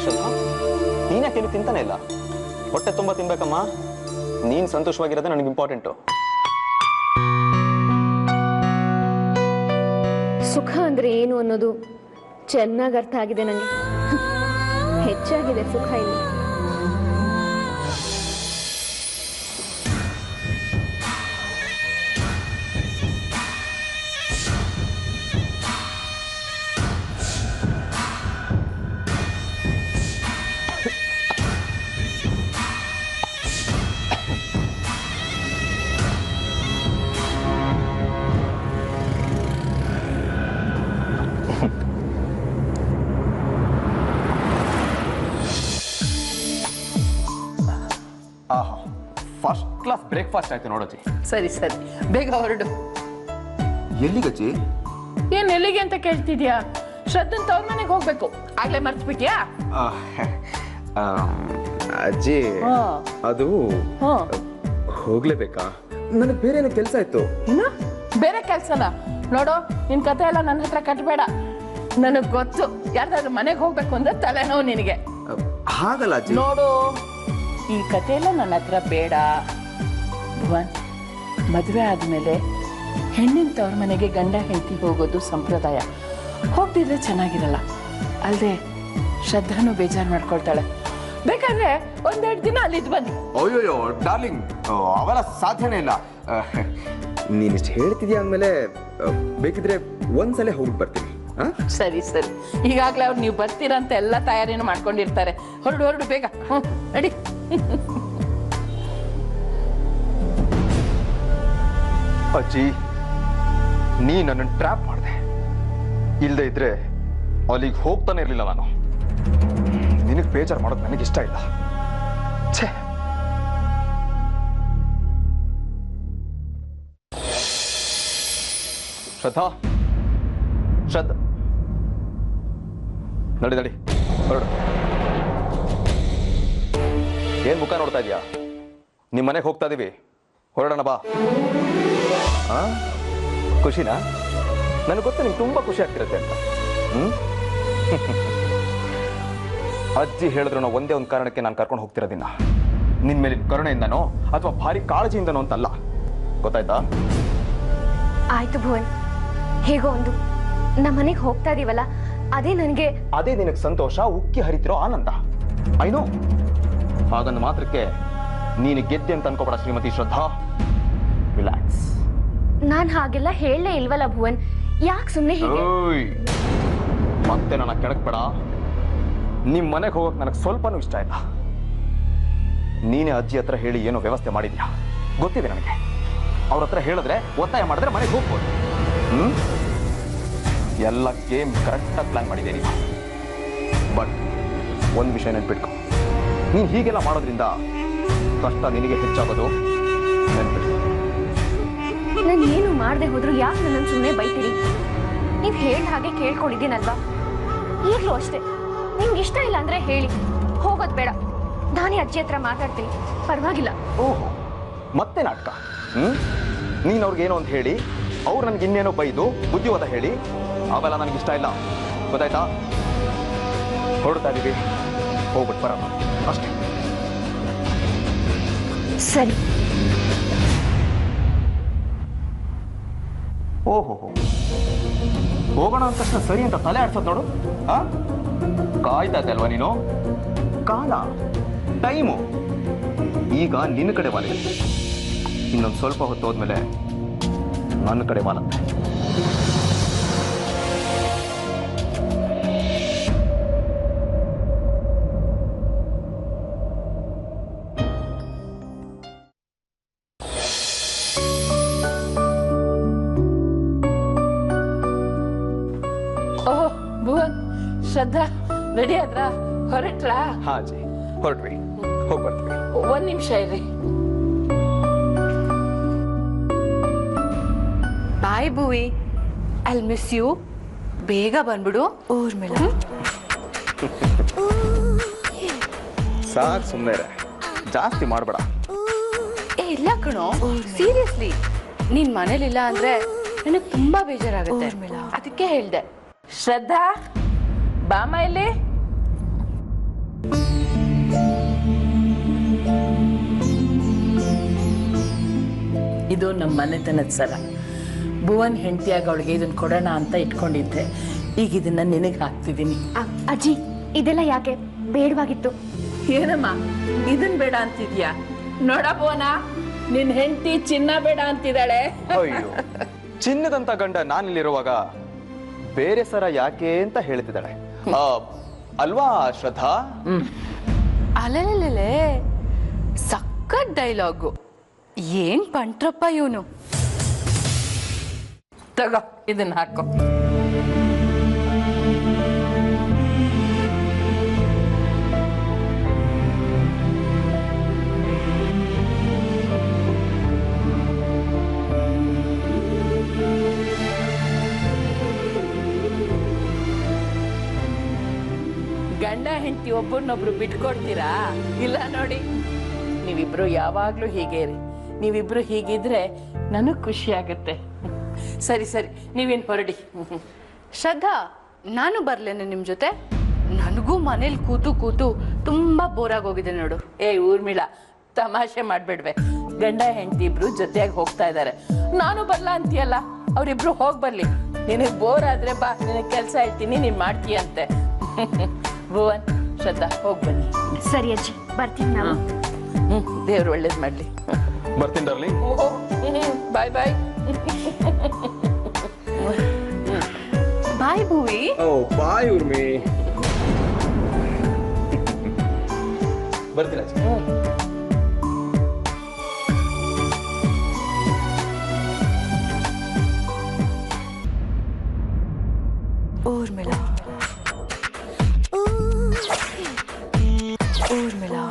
ಶ್ರದ್ಧಾ, ನೀನ್ ಯಾಕೆ ತಿಂತಾನೆ ಇಲ್ಲ? ಹೊಟ್ಟೆ ತುಂಬಾ ತಿನ್ಬೇಕಮ್ಮ. ನೀನ್ ಸಂತೋಷವಾಗಿರೋದೇ ನನಗೆ ಇಂಪಾರ್ಟೆಂಟು. ಸುಖ ಅಂದ್ರೆ ಏನು ಅನ್ನೋದು ಚೆನ್ನಾಗಿ ಅರ್ಥ ಆಗಿದೆ ನನಗೆ. ಹೆಚ್ಚಾಗಿದೆ ಸುಖ ಇಲ್ಲಿ. ಫಸ್ಟ್ ಕ್ಲಾಸ್ ಬ್ರೇಕ್ಫಾಸ್ಟ್ ಆಯ್ತು ನೋಡೋಜಿ. ಸರಿ ಸರಿ, ಬೇಗ ಹೊರಡು. ಎಲ್ಲಿಗಜ್ಜಿ? ಏನ್ ಎಲ್ಲಿಗೆ ಅಂತ ಕೇಳ್ತಿದ್ಯಾ? ಶ್ರದ್ಧನ್ ತವ್ರ ಮನೆಗೆ ಹೋಗ್ಬೇಕು. ಆಗ್ಲೇ ಮರ್ತ್ಬಿಟ್ಯಾ? ಅಜ್ಜಿ, ಅದು ಹೋಗ್ಲೇಬೇಕಾ? ನನಗೆ ಬೇರೆ ಏನೋ ಕೆಲಸ ಇತ್ತು. ಏನು ಬೇರೆ ಕೆಲ್ಸನ? ನೋಡು, ನಿನ್ ಕತೆ ಎಲ್ಲ ನನ್ನ ಹತ್ರ ಕಟ್ಬೇಡ. ನನಗ್ ಗೊತ್ತು, ಯಾರ್ದಾದ್ರು ಮನೆಗೆ ಹೋಗ್ಬೇಕು ಅಂದ್ರೆ ತಲೆನೋವು ನಿನಗೆ. ಹಾಗಲ್ಲ ಅಜ್ಜಿ. ನೋಡು, ಈ ಕತೆ ಎಲ್ಲ ನನ್ನ ಹತ್ರ ಬೇಡ. ಭುವನ್, ಮದುವೆ ಆದ್ಮೇಲೆ ಹೆಣ್ಣಿನ ತವ್ರ ಮನೆಗೆ ಗಂಡ ಹೆಂಡತಿ ಹೋಗೋದು ಸಂಪ್ರದಾಯ. ಹೋಗ್ತಿದ್ರೆ ಚೆನ್ನಾಗಿರಲ್ಲ. ಅಲ್ಲದೆ ಶ್ರದ್ಧಾನು ಬೇಜಾರು ಮಾಡ್ಕೊಳ್ತಾಳೆ. ಬೇಕಾದ್ರೆ ಒಂದೆರಡು ದಿನ ಅಲ್ಲಿದ್ದು ಬನ್ನಿ. ಅಯ್ಯೋಯ್ಯೋ ಡಾರ್ಲಿಂಗ್, ಅವೆಲ್ಲ ಸಾಧ್ಯನೇ ಇಲ್ಲ. ನೀನಿಷ್ಟು ಹೇಳ್ತಿದ್ಯಾ ಅಂದಮೇಲೆ ಬೇಕಿದ್ರೆ ಒಂದ್ಸಲ ಹೋಗಿ ಬರ್ತೀನಿ. ಸರಿ ಸರಿ, ಈಗಾಗಲೇ ಅವ್ರು ನೀವು ಬರ್ತೀರಂತ ಎಲ್ಲ ತಯಾರಿನೂ ಮಾಡ್ಕೊಂಡಿರ್ತಾರೆ. ಹೊರಡು ಹೊರಡು ಬೇಗ. ನಡಿ. ಅಜ್ಜಿ, ನೀ ನನ್ನನ್ನು ಟ್ರ್ಯಾಪ್ ಮಾಡಿದೆ. ಇಲ್ಲದೆ ಇದ್ರೆ ಅಲ್ಲಿಗೆ ಹೋಗ್ತಾನೆ ಇರಲಿಲ್ಲ ನಾನು. ನಿನಗೆ ಬೇಜಾರು ಮಾಡೋದು ನನಗೆ ಇಷ್ಟ ಇಲ್ಲ. ಛೇ, ಶ್ರದ್ಧಾ, ಶ್ರದ್ಧಾ, ನಡಿ ನಡಿ, ಹೊರಡು. ಏನ್ ಮುಖ ನೋಡ್ತಾ ಇದೀಯಾ? ನಿಮ್ಮ ಮನೆಗೆ ಹೋಗ್ತಾ ಇದೀವಿ, ಹೊರಡೋಣ ಬಾ. ಖುಷಿನಾ? ನನಗೆ ಗೊತ್ತು ನಿಂಗೆ ತುಂಬಾ ಖುಷಿ ಆಗ್ತಿರುತ್ತೆ ಅಂತ. ಅಜ್ಜಿ ಹೇಳಿದ್ರು ನಾವು ಒಂದೇ ಒಂದು ಕಾರಣಕ್ಕೆ ನಾನು ಕರ್ಕೊಂಡು ಹೋಗ್ತಿರೋದಿನ್ನ. ನಿನ್ ಮೇಲಿನ ಕರುಣೆಯಿಂದನೋ ಅಥವಾ ಭಾರಿ ಕಾಳಜಿಯಿಂದನೋ ಅಂತಲ್ಲ, ಗೊತ್ತಾಯ್ತಾ? ಆಯ್ತು ಭುವನ್, ಹೇಗೋ ಒಂದು ನಮ್ಮ ಮನೆಗೆ ಹೋಗ್ತಾ ಇದೀವಲ್ಲ, ಅದೇ ನಿನಗೆ ಸಂತೋಷ, ಉಕ್ಕಿ ಹರಿತಿರೋ ಆನಂದ. ಐನೋ. ಹಾಗಂದ ಮಾತ್ರಕ್ಕೆ ನೀನು ಗೆದ್ದೆ ಅಂತ ಅನ್ಕೋಬೇಡ ಶ್ರೀಮತಿ ಶ್ರದ್ಧಾ. ರಿಲ್ಯಾಕ್ಸ್. ನಾನ್ ಹಾಗೆಲ್ಲ ಹೇಳಲೇ ಇಲ್ವಲ್ಲ ಭುವನ್, ಯಾಕೆ ಸುಮ್ಮನೆ ಹೀಗೆ? ಮತ್ತೆ ನನ್ನ ಕೆಳಕ್ಬೇಡ. ನಿಮ್ ಮನೆಗೆ ಹೋಗಕ್ ನನಗೆ ಸ್ವಲ್ಪನೂ ಇಷ್ಟ ಇಲ್ಲ. ನೀನೇ ಅಜ್ಜಿ ಹತ್ರ ಹೇಳಿ ಏನೋ ವ್ಯವಸ್ಥೆ ಮಾಡಿದ್ಯಾ ಗೊತ್ತಿದೆ ನನಗೆ. ಅವ್ರ ಹತ್ರ ಹೇಳಿದ್ರೆ, ಒತ್ತಾಯ ಮಾಡಿದ್ರೆ ಮನೆಗೆ ಹೋಗ್ಬೋದು. ಎಲ್ಲ ಗೇಮ್ ಕರೆಕ್ಟಾಗಿ ಪ್ಲಾನ್ ಮಾಡಿದ್ದೀನಿ. ಬಟ್ ಒಂದು ವಿಷಯ ನೆನ್ಪಿಟ್ಕೊ, ನೀನು ಹೀಗೆಲ್ಲ ಮಾಡೋದ್ರಿಂದ ಕಷ್ಟ ನಿನಗೆ ಹೆಚ್ಚಾಗೋದು ನೆನ್ಪಿಟ್ಕೊ. ನಾನು ಏನು ಮಾಡದೆ ಹೋದ್ರು ಯಾಕೆ ನನ್ನನ್ನು ಸುಮ್ಮನೆ ಬೈತೀರಿ? ನೀವು ಹೇಳ್ದ ಹಾಗೆ ಕೇಳ್ಕೊಂಡಿದ್ದೀನಲ್ವಾ? ಈಗಲೂ ಅಷ್ಟೇ, ನಿಮ್ಗೆ ಇಷ್ಟ ಇಲ್ಲ ಅಂದ್ರೆ ಹೇಳಿ, ಹೋಗೋದು ಬೇಡ. ನಾನೇ ಅಜ್ಜಿ ಹತ್ರ ಮಾತಾಡ್ತೀನಿ, ಪರವಾಗಿಲ್ಲ. ಓಹೋ, ಮತ್ತೆ ನಾಟಕ. ನೀನು ಅವ್ರಿಗೇನೋ ಅಂತ ಹೇಳಿ ಅವ್ರು ನನಗೆ ಇನ್ನೇನೋ ಬೈದು ಬುದ್ಧಿವಾದ ಹೇಳಿ, ಅವೆಲ್ಲ ನನಗಿಷ್ಟ ಇಲ್ಲ, ಗೊತ್ತಾಯ್ತಾ? ಹೊರಡ್ತಾ ಇದೀವಿ, ಹೋಗ್ಬಿಟ್ಟು ಬರೋಣ ಅಷ್ಟೇ. ಸರಿ. ಓಹೋ, ಹೋಗೋಣ ಅಂದ ತಕ್ಷಣ ಸರಿ ಅಂತ ತಲೆ ಆಡ್ಸೋದು ನೋಡು. ಕಾಯ್ತಾ ಇದ್ದೆ ಅಲ್ವಾ ನೀನು? ಕಾಲ, ಟೈಮು ಈಗ ನಿನ್ನ ಕಡೆ ವಾಲಿದೆ. ಇನ್ನೊಂದು ಸ್ವಲ್ಪ ಹೊತ್ತು ಹೋದ್ಮೇಲೆ ನನ್ನ ಕಡೆ ವಾಲತ್ತೆ. ಓಹೋ ಭುವನ್, ಶ್ರದ್ಧಾ ರೆಡಿ ಆದ್ರ? ಹೊರಟ್ಲಾ? ಹಾ ಅಜ್ಜಿ, ಹೊರಟ್ವಿ, ಹೋಗಿ ಬರ್ತೀವಿ. ಒಂದ್ ನಿಮಿಷ ಇರ್ರಿ. ಬಾಯ್ ಭುವಿ, ಐಲ್ ಮಿಸ್ ಯು. ಬೇಗ ಬಂದ್ಬಿಡು ಊರ್ಮಿಳ. ಸಾಕು, ಸುಮ್ಮನೆ ಜಾಸ್ತಿ ಮಾಡಬೇಡ. ಏ ಇಲ್ಲ ಕಣೋ, ಸೀರಿಯಸ್ಲಿ ನೀನ್ ಮನೇಲಿಲ್ಲ ಅಂದ್ರೆ ನನಗೆ ತುಂಬಾ ಬೇಜಾರಾಗುತ್ತೆ. ಅದಕ್ಕೆ ಹೇಳ್ದೆ. ಶ್ರದ್ಧಾ, ಬಾಮ ಇಲ್ಲಿ. ಇದು ನಮ್ಮ ಮನೆತನದ ಸರ. ಭುವನ್ ಹೆಂಡತಿಯಾಗ ಅವಳಿಗೆ ಇದನ್ನು ಕೊಡೋಣ ಅಂತ ಇಟ್ಕೊಂಡಿದ್ದೆ. ಈಗ ಇದನ್ನ ನಿನಗೆ ಹಾಕ್ತಿದ್ದೀನಿ. ಅಜ್ಜಿ ಇದೆಲ್ಲ ಯಾಕೆ? ಬೇಡವಾಗಿತ್ತು. ಏನಮ್ಮ ಇದನ್ ಬೇಡ ಅಂತಿದ್ಯಾ? ನೋಡ ಭುವನ, ನಿನ್ ಹೆಂಡತಿ ಚಿನ್ನ ಬೇಡ ಅಂತಿದ್ದಾಳೆ. ಅಯ್ಯೋ, ಚಿನ್ನದಂತ ಗಂಡ ನಾನಿಲ್ಲಿರುವಾಗ ಬೇರೆ ಸರ ಯಾಕೆ ಅಂತ ಹೇಳ್ತಿದ್ದಾಳೆ ಅಲ್ವಾ ಶ್ರದ್ಧಾ? ಅಲ್ಲೇ ಸಖತ್ ಡೈಲಾಗು. ಏನ್ ಪಂಟ್ರಪ್ಪ ಇವನು. ತಗೋ ಇದನ್ನ ಹಾಕೋ. ಗಂಡ ಹೆಂಡತಿ ಒಬ್ಬರನ್ನೊಬ್ರು ಬಿಟ್ಕೊಡ್ತೀರಾ? ಇಲ್ಲ ನೋಡಿ, ನೀವಿಬ್ರು ಯಾವಾಗ್ಲೂ ಹೀಗೆ ಇರಿ. ನೀವಿಬ್ರು ಹೀಗಿದ್ರೆ ನನಗ್ ಖುಷಿ ಆಗುತ್ತೆ. ಸರಿ ಸರಿ, ನೀವೇನ್ ಹೊರಡಿ. ಶ್ರದ್ಧಾ, ನಾನು ಬರ್ಲೇನೆ ನಿಮ್ ಜೊತೆ? ನನಗೂ ಮನೇಲಿ ಕೂತು ಕೂತು ತುಂಬಾ ಬೋರ್ ಆಗೋಗಿದೆ ನೋಡು. ಊರ್ಮಿಳಾ, ತಮಾಷೆ ಮಾಡ್ಬೇಡ್ವೆ. ಗಂಡ ಹೆಂಡತಿ ಇಬ್ರು ಜೊತೆಯಾಗಿ ಹೋಗ್ತಾ ಇದ್ದಾರೆ, ನಾನು ಬರ್ಲಾ ಅಂತೀಯಲ್ಲ. ಅವ್ರಿಬ್ರು ಹೋಗ್ ಬರ್ಲಿ. ನಿನಗ್ ಬೋರ್ ಆದ್ರೆ ಬಾ, ನಿನಗ್ ಕೆಲ್ಸ ಹೇಳ್ತೀನಿ, ನೀನ್ ಮಾಡ್ತೀಯಂತೆ. ಭುವನ್, ಶ್ರದ್ಧಾ, ಹೋಗ್ ಬನ್ನಿ. ಸರಿ ಅಜ್ಜಿ, ಬರ್ತೀನಿ ನಾವು. ದೇವ್ರು ಒಳ್ಳೇದ್ ಮಾಡ್ಲಿ. ಬರ್ತೀನಿ ಡಾರ್ಲಿಂಗ್. ಬಾಯ್ ಬಾಯ್. ಬಾಯ್ ಭೂವಿ. ಬಾಯ್ ಉರ್ಮಿ. ಬರ್ತೀನಿ ಅಜ್ಜಿ. ಊರ್ಮಿಳಾ, ಊರ್ಮಿಳಾ.